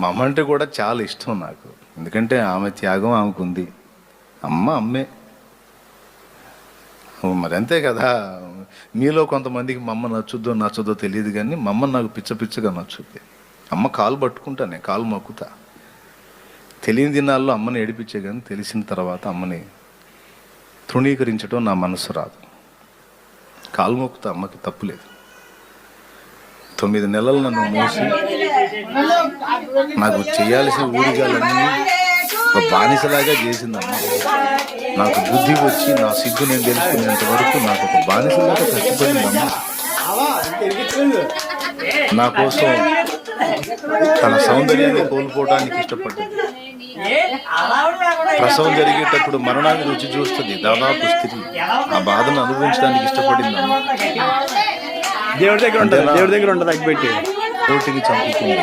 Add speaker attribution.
Speaker 1: మా అమ్మ అంటే కూడా చాలా ఇష్టం నాకు, ఎందుకంటే ఆమె త్యాగం ఆమెకు ఉంది. అమ్మ అమ్మే మరి, అంతే కదా. మీలో కొంతమందికి మా అమ్మ నచ్చుద్దో తెలియదు, కానీ మా అమ్మ నాకు పిచ్చగా నచ్చుద్ది. అమ్మ కాలు పట్టుకుంటా, నేను కాలు మొక్కుతా. తెలియని దినాల్లో అమ్మని ఏడిపించే, కానీ తెలిసిన తర్వాత అమ్మని తృణీకరించడం నా మనసు రాదు. కాలు మొక్కుతా, అమ్మకి తప్పులేదు. 9 నెలలు నన్ను మోసి నాకు చేయాల్సిన ఊరిగాలన్నీ ఒక బానిసలాగా చేసిందమ్మ. నాకు బుద్ధి వచ్చి నా సిగ్గు నేను తెలుసుకునేంత వరకు నాకు ఒక బానిసలాగా కష్టపడిందమ్మ. నా కోసం తన సౌందర్యాన్ని కోల్పోవడానికి ఇష్టపడ్డది. ప్రసవం జరిగేటప్పుడు మరణాన్ని రుచి చూస్తుంది దాదాపు స్త్రీ. ఆ బాధను అనుభవించడానికి ఇష్టపడిందమ్మ.
Speaker 2: దేవుడి దగ్గర ఉంటుంది అగ్గిపెట్టి
Speaker 1: కోటిని చంపుతుంది.